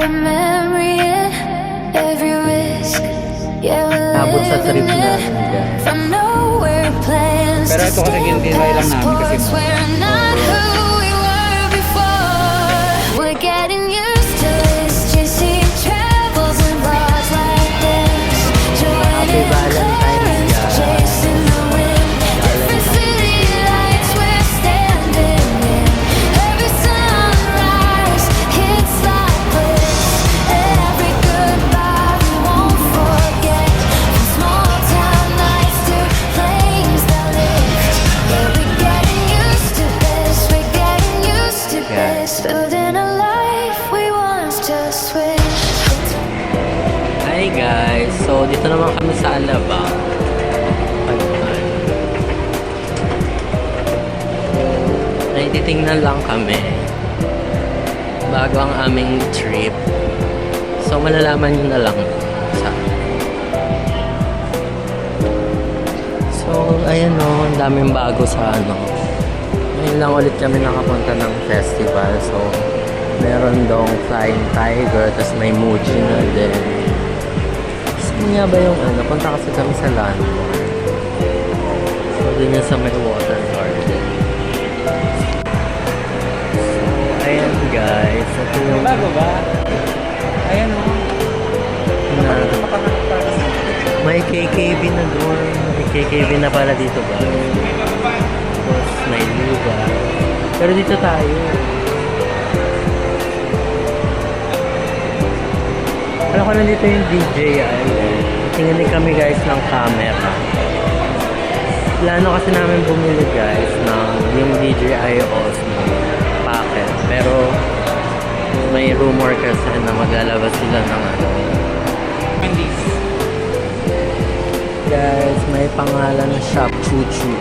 every memory and every risk. Yeah, we're Abot sa trip living namin, it guys. from nowhere plans Pero to ito kasi gintinay lang namin kasi passports. We're not who we were before. We're getting used to this, chasing travels and bars like this. Happy Joining Valentine's, currents, guys. chasing the wind. Different city lights we're standing in. Every sunrise hits like bliss. Every goodbye we won't forget. From small town nights to flames that lift. Yeah, we're getting used to this. We're getting used to this. Building a life we once just wished. Hi guys! So, dito naman kami sa Alabang. Titingnan lang kami bago ang aming trip. So, malalaman nyo na lang sa... So, ayan o, ang daming bago sa ano. Ngayon lang ulit kami nakapunta ng festival. So, meron dong Flying Tiger, tas may Muji na din. Saan nga ba yung ano? Punta kasi kami sa Landmark. So, dun yun sa may water garden. So, ayan guys. Ito yung... Bago ba? Ayan o. Na, may KKB na doon. May KKB na pala dito ba? Tapos may lugar. Pero dito tayo. Alam ko na dito yung DJI. Tingnan din kami guys ng camera. Plano kasi namin bumili guys ng yung DJI Osmo packet. Pero may rumor kasi na maglalabas sila ng ano. Guys, may pangalan na Shop Chuchu.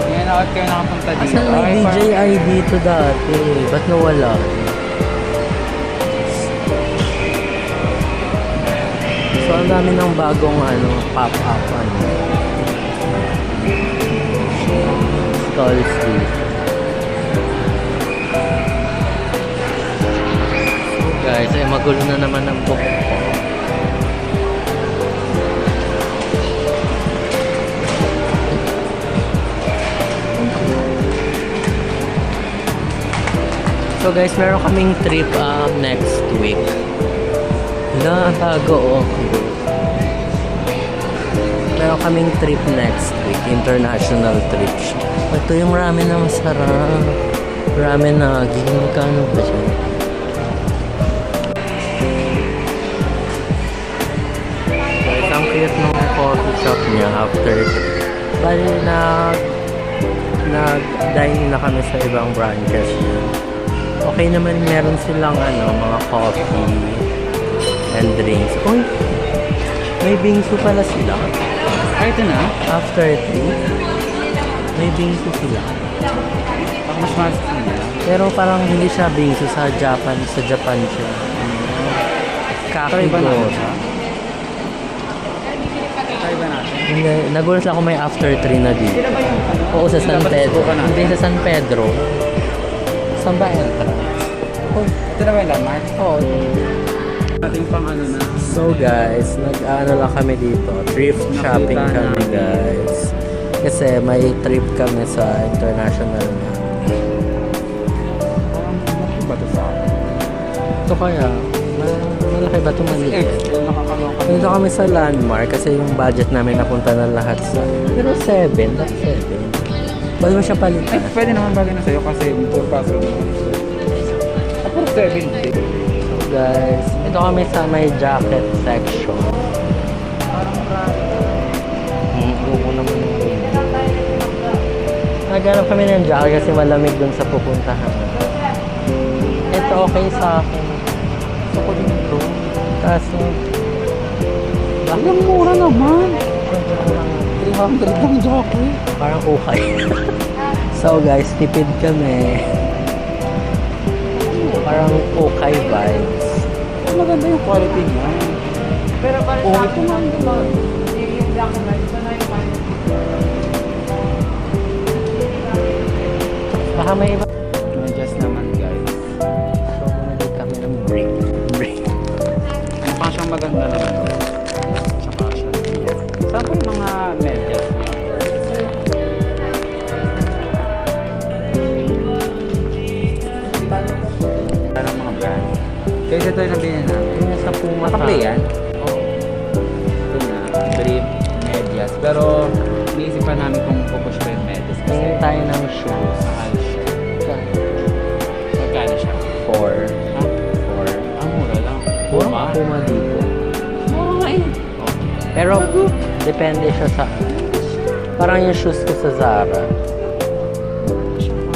Ngayon ako kayo nakapunta dito. Asan may DJI dito dati? Ba't nawala? So, ang dami ng bagong ano, pop-up ano. Stalls dito. So, guys, ay magulo na naman ang book ko. So guys, meron kaming trip next week. Ang tago oh. Meron kaming trip next week, international trip siya. Ito yung ramen na masarap. Ramen na magkano ba siya? Guys, ang cute ng coffee shop niya after. Bali nag-dine na kami sa ibang branches niya. Okay naman, meron silang ano, mga coffee and drinks. Uy, may bingsu pala sila. Ay, ito na. After 3, may bingsu sila. Baka mas mas nila. Pero parang hindi siya bingsu sa Japan siya. Try ba natin Kakigoro. siya? Try ba natin? Hindi, nagulat lang ako may after 3 na dito. Sila ba yung ano? Oo, sa San Dapat Pedro. subukan natin. Hindi sa San Pedro. Saan ba entrance? Oh, Ito na ba yung landmark? oh. Ating pang ano na. So guys, nag-ano lang kami dito. Thrift shopping Nakita kami namin. guys. Kasi may trip kami sa international na. Parang ba ito sa akin? Ito kaya, malaki ba ito maliit? Nakakaloka. Dito kami sa Landmark kasi yung budget namin napunta na lahat sa... Pero 7, that's 7. Pwede mo siya Ay, palitan. pwede naman bagay na sa'yo kasi tour pass rin naman. Puro 70. So guys, ito kami sa may jacket section. Gusto naman yung naghanap kami ng jacket kasi malamig dun sa pupuntahan. Ito okay sa akin. Gusto ko din ito. Kaso, Ang mura naman. 300 lang jacket. parang okay. So guys, tipid kami. Parang okay vibes. Maganda yung quality niya. Pero parang oh, ito nga naman. Baka may iba. Adjust naman guys. maganda naman. Tsaka siya. Saan po yung mga medyas niya? Saan ang mga brand? Kaya ito yung nabili namin. Yung sa Puma Mataklay yan? Oo. Ito na. Dream medyas. Pero iniisipan namin kung pupush pa yung medyas. Tingin tayo ng shoes. Mahal siya. Magkano siya? 4. Ha? 4. Ang mura lang. Puma? Puma dito. Mura nga eh. Pero depende siya sa... Parang yung shoes ko sa Zara.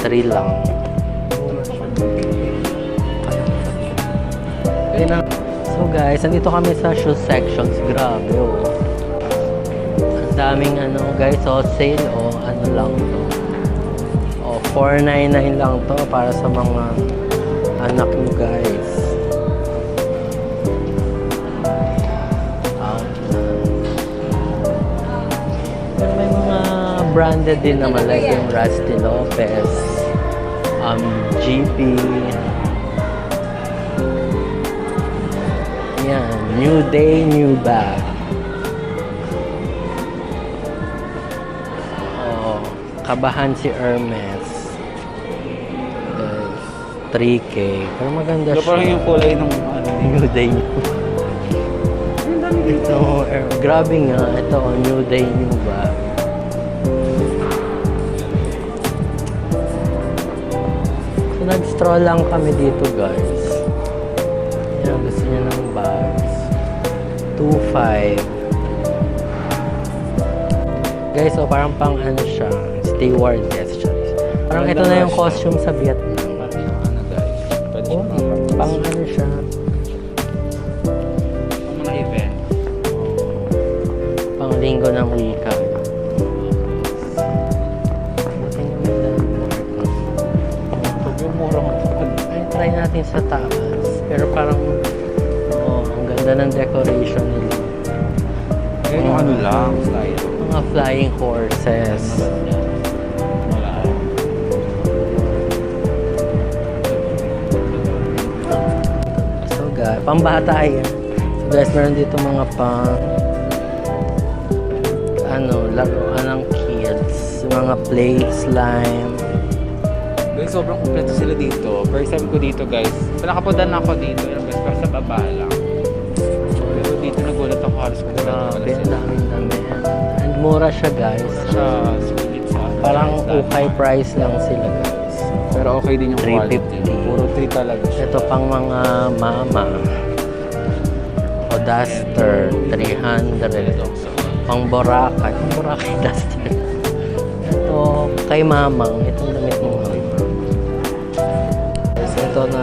3 lang. So guys, nandito kami sa shoes sections. Grabe oh. Ang daming ano guys, oh, sale oh, ano lang to. Oh, 499 lang to para sa mga anak nyo guys. Pero may mga branded din naman like yung Rusty Lopez, GP. Yan, new day, new bag. Oh, kabahan si Hermes. Guys, 3K. Pero maganda Ito siya. parang yung kulay ng ano. New day, new Ito, grabe nga. Ito, new day, new bag. So, nag-stroll lang kami dito, guys. Yan, gusto niya ng bags. 2.5. Guys, so parang pang ano siya, stewardess siya. Parang ito na yung costume sa Vietnam. Parang yung ano guys. Pwede Oh, siya mga pang ano siya. mga event. Pang linggo ng wika. Buti nyo may landmark. Pag yung mura ko. Ay, try natin sa taas. Pero parang, oh, ang ganda ng decoration nila. Kaya yung ano lang, style. Mga flying horses. Wala. So guys, pambata yan. So guys, meron dito mga pang ano, laruan ng kids. Mga play, slime. Guys, sobrang kompleto sila dito. First time ko dito guys. Nakapunta na ako dito. Yung guys, pero sa baba lang. Pero dito nagulat ako halos kung wala pala Grabe, ang sila. daming damit. And mura siya guys. Siya sulit sa Parang standard. okay price lang sila guys. Pero okay din yung 350. quality. Puro 3 talaga siya. Ito pang mga mama. O duster, 300. Pang Boracay. Pang Boracay duster. Ito kay mamang. Itong damit mo mama. So ito na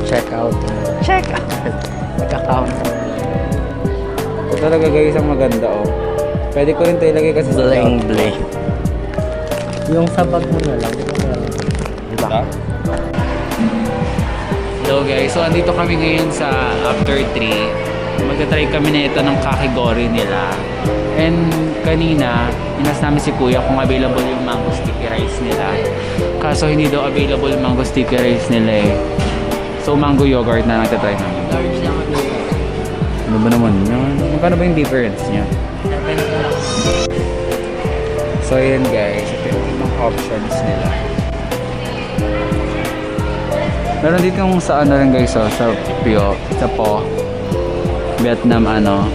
check out. Check out! Nagka-counter. Ito talaga guys ang maganda oh. Pwede ko rin ito ilagay kasi sa Bling bling. Yung sa bag mo na lang. Di ba meron? Diba? Ha? Hello guys, so andito kami ngayon sa After 3. Magta-try kami na ito ng kakigori nila. And kanina, inas namin si Kuya kung available yung mango sticky rice nila. Kaso hindi daw available yung mango sticky rice nila eh. So mango yogurt na nagta-try namin. Large lang ako. Ano ba naman yun? Magkano ba yung difference niya? So yun guys, ito yung ibang options nila. Meron dito yung sa ano rin guys, oh, sa Pio, sa Po, Vietnam ano.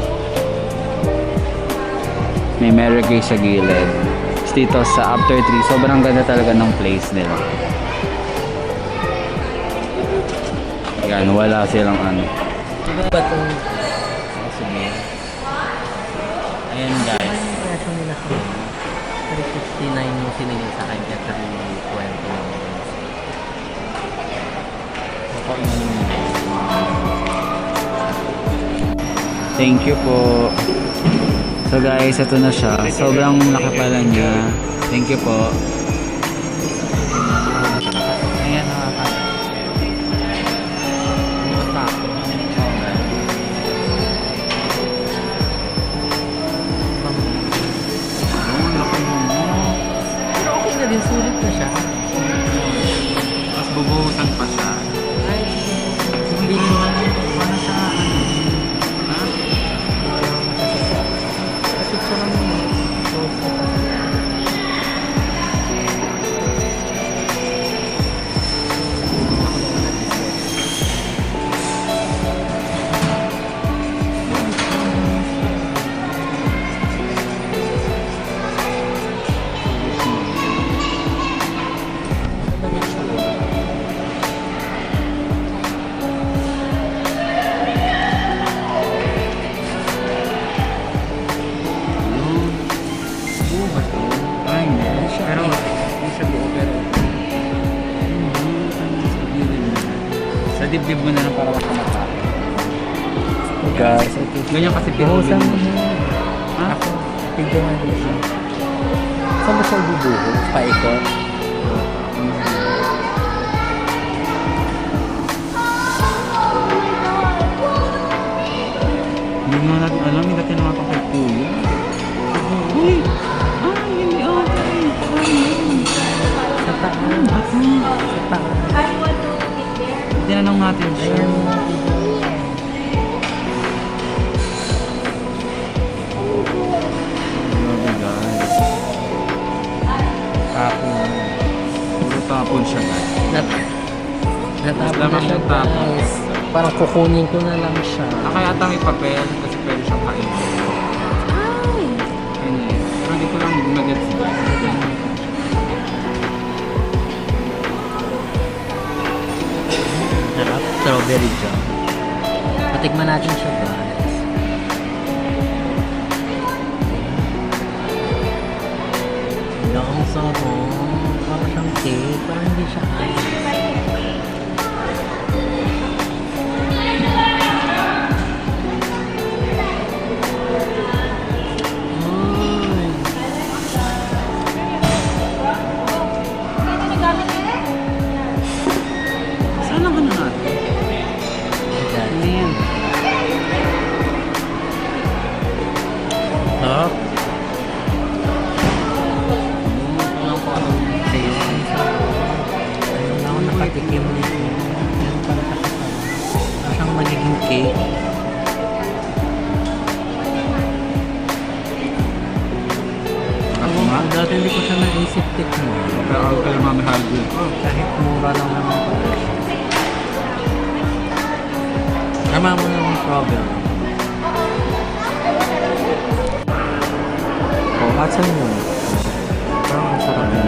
May Merigay sa gilid. Tapos dito sa After 3, sobrang ganda talaga ng place nila. Yan, wala silang ano. Ba't ang Sige. Ayan guys. presyo nila sa 359 yung sinili sa akin kaya 320. Thank you po. So guys, ito na siya. Sobrang laki pala niya. Thank you po. Ayan, nakakata. Pero okay na din, sulit na siya. Mas bubuhusan pa siya. Ay, hindi naman ano siya. dibdib mo na lang para makamata. Guys, ito. Ganyan kasi Oo, pinulin saan mo. mo? Ha? Ako, tignan nga dito siya. Saan mo siya bubuho? Paikot? Hindi nga natin alam, hindi natin naman kay Kuya. Uy! Hindi okay. Sa taas. Sa taas. Tinanong natin siya. Ayan. Grabe guys. Tapon. Puro tapon siya guys. Natapon na Lamang siya, yung tapon. guys. Parang kukunin ko na lang siya. Kaya may papel kasi pwede siyang kainin. Ayun eh. Pero hindi ko lang mag-gets guys. Sarap. Strawberry jam. Patikman natin siya, guys. Ang sarap. Parang siyang cake. Parang hindi siya ice. Saan ang ano natin? Ayan. Ano yan? Sarap. Walang ko anong taste. Ayun na ako nakatikim nito. Yan pala siya kasama. Parang siyang magiging cake. Ako nga? Dati hindi ko siya naisip tikman. Pero ako kaya mamahal ko. Kahit mura lang naman pala siya. Tama mo naman problem. Oh, asan yun? Parang ang sarap yun.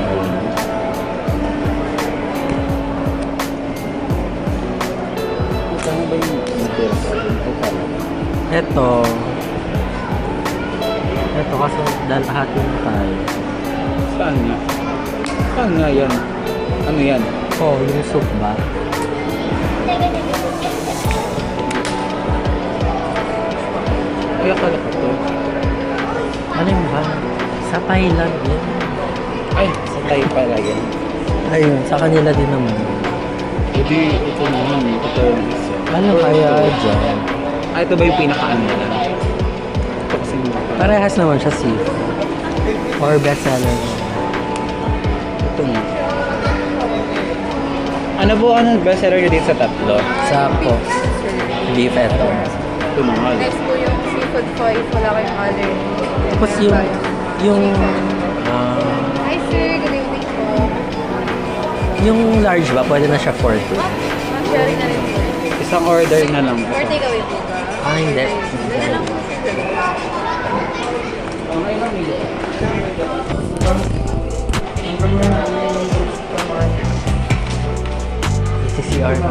Saan ba yung Ito kasi dahil hatin tayo. Saan nga? Saan nga yan? Ano yan? Oh, yung soup ba? Ay, akala ko to. Ano yung ba? Sa Thailand yun. Ay, sa tayo pala yan. Ayun, sa kanila din naman. Hindi, ito naman. Ito yung isa. Ano kaya dyan? Ah, ito ba yung pinaka-ano na? Ito kasi yung Parehas naman siya seafood. Or bestseller. ito nga. Ano po ang bestseller nyo dito sa tatlo? Sa po. Beef ito. Ito mahal. Next po yung seafood foy, wala kayong allergy. Tapos yung Hi sir, good evening po. yung large ba? Pwede na siya 4 to. Mag-sharing na rin po. Isang order na lang. Or take away po ba? Ah, hindi. Hindi na lang po sir. CCR na.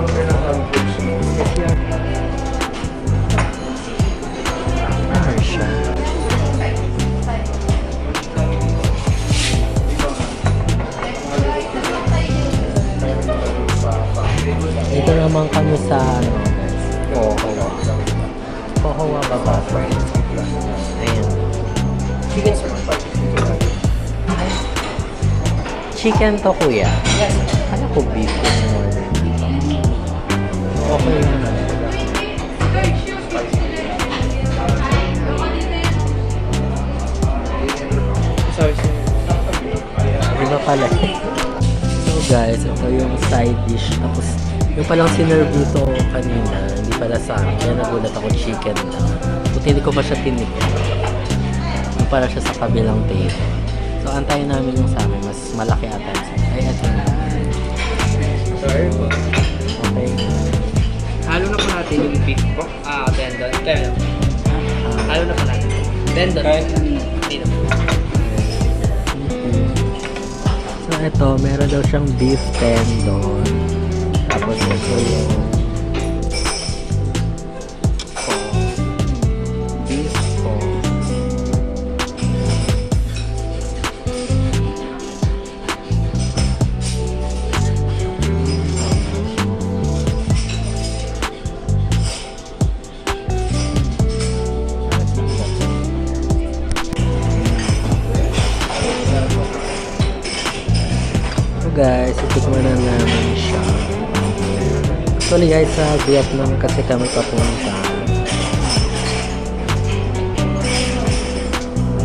Ano siya? Dito naman kami sa ano, Pohowa. Pohowa baba. Ayan. Chicken to kuya. Ano ko beef yung order dito? Okay naman. Iba pala. So guys, ito yung side dish. Tapos yung palang sinerve dito kanina, hindi pala sa akin. Kaya nagulat ako chicken lang. Buti hindi ko pa siya tinikman. Yung pala siya sa kabilang table. So antayin namin yung sa amin. Mas malaki ata. Ay, ito na. Sorry po. Okay. Halo na po natin yung beef po. Tendon. Halo na po natin. Tendon. Dito. So ito, meron daw siyang beef tendon. Tapos ito yung beef pork. Actually guys, sa Vietnam kasi kami papunta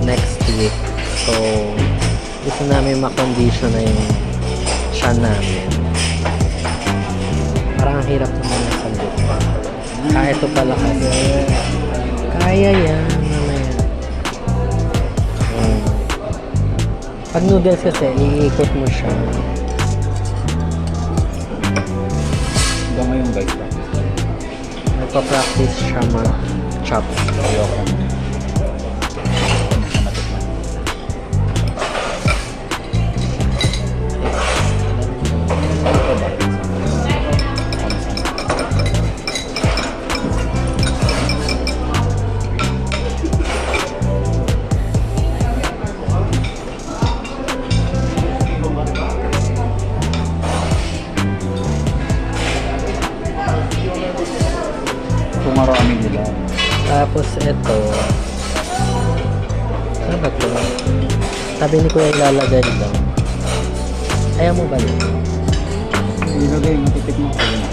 next week. So, gusto namin makondisyon na yung siya namin. Parang ang hirap naman ng sandok. Ito pala kasi. Kaya yan. Mamaya. Pag noodles kasi, iikot mo siya. Hanggang ngayon guys. Nagpa-practice siya mag-chop. Ayoko. Marami nila. Tapos ito. Ano ba ito? Sabi ni Kuya ilalagay lang. Ayaw mo ba yun? Ilagay, matitikman ko yun.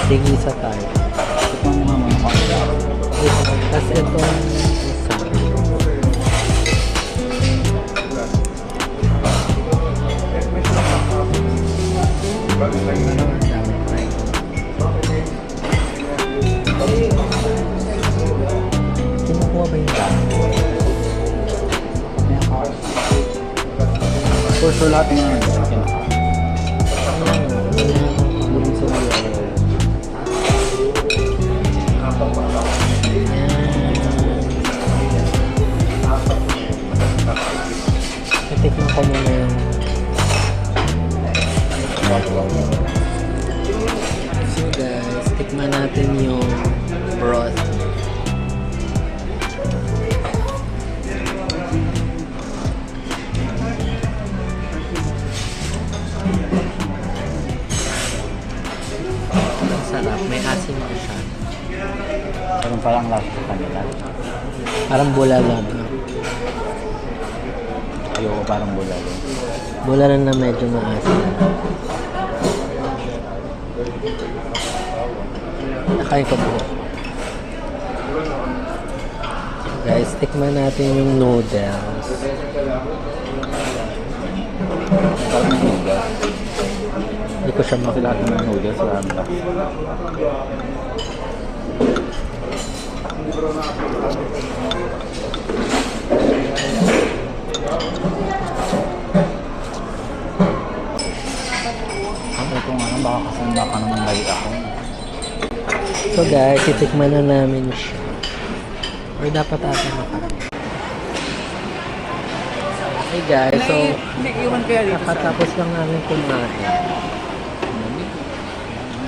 Sige, isa tayo. Tikman mo naman ako. Tapos ito. Isa. Kinukuha ba yung dami? So lahat yung Titikman ko muna yung so guys, tikman natin yung broth. Ang sarap, may asin ko siya. parang last sa kanila. Parang bulalan. Ayoko parang bulalo. Bulalan na medyo maasin. Nakain ko po. Guys, tikman natin yung noodles. Parang noodles. Hindi ko siya Kasi lahat ng noodles parang lang. Ito nga, baka kasanda ka naman lagi ako. So guys, titikman na namin siya. Or dapat ata makain. Hey guys, so nakatapos lang namin kumain.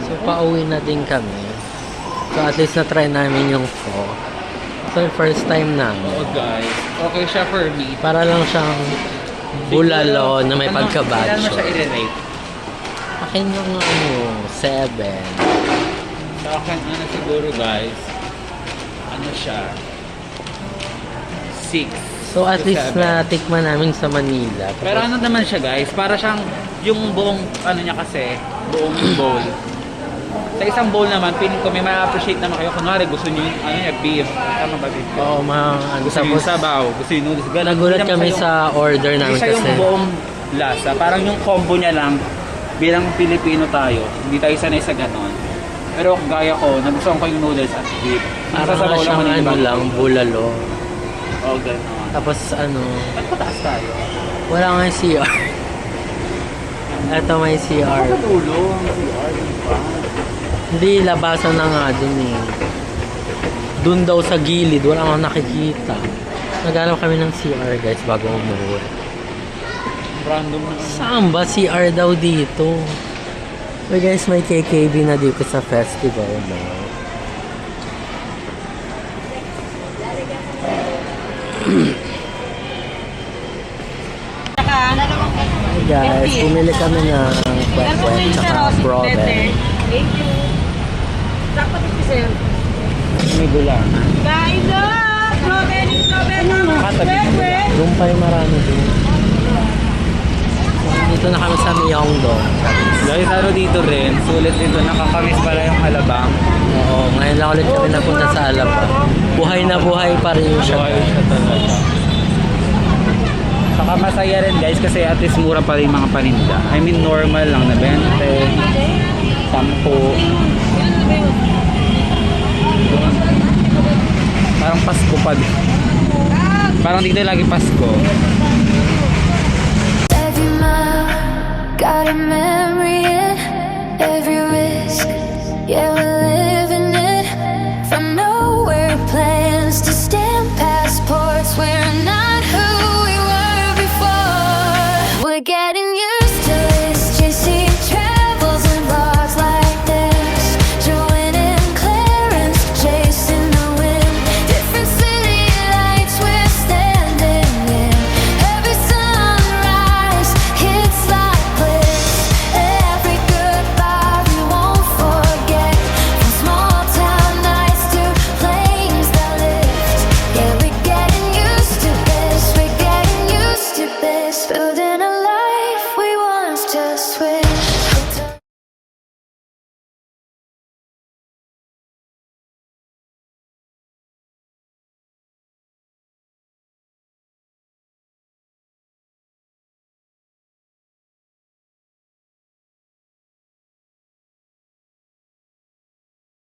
So pauwi na din kami. So at least na-try namin yung pho. So first time namin. Oh guys, okay siya for me. Para lang siyang bulalo na may Ilan mo pagkabacho. siya i-rate? Akin yung 7. Sa akin, ano siguro guys, ano siya, 6. So at least na tikman namin sa Manila. Pero ano naman siya guys, para siyang yung buong ano niya kasi, buong bowl. Sa isang bowl naman, feeling ko may ma-appreciate naman kayo. Kunwari gusto niyo yung ano niya, beef. Tama ba beef? Oo, ano, Gusto niyo yung sabaw, gusto niyo noodles. Ganun. nagulat Hindi naman kami siya sa order yung, namin hindi siya kasi yung buong lasa. Parang yung combo niya lang, bilang Pilipino tayo, hindi tayo sanay sa ganon. Pero gaya ko, nagustuhan ko yung noodles at beef. parang Sasabaw siyang lang ano lang, bulalo. Oh, gano'n. Tapos ano, Ba't pataas tayo? wala nga yung CR. Eto may CR. Sa dulo, ang CR, di ba? Hindi, labasan na nga dun eh. Dun daw sa gilid, wala akong nakikita. Naghanap kami ng CR guys bago umuwi. Random na. Saan ba CR daw dito? So guys, may KKB na dito sa festival mo. Hey guys, bumili kami ng kwek-kwek tsaka broben. Thank you. Dapat ito sir. May gulang. Kain na! Strawberry, strawberry. Katabi. Doon pa yung marami din. Dito na kami sa Myeongdong. Guys, ano dito rin, sulit dito, nakakamiss pala yung Alabang. Oo, ngayon lang ulit kami napunta sa Alabang. Buhay na buhay pa rin siya. Okay, siya talaga. Saka masaya rin guys kasi at least mura pa rin mga paninda. I mean normal lang na 20, 10. Parang Pasko pa din. Parang dito lagi Pasko. Every mile, got a memory in every risk. Yeah,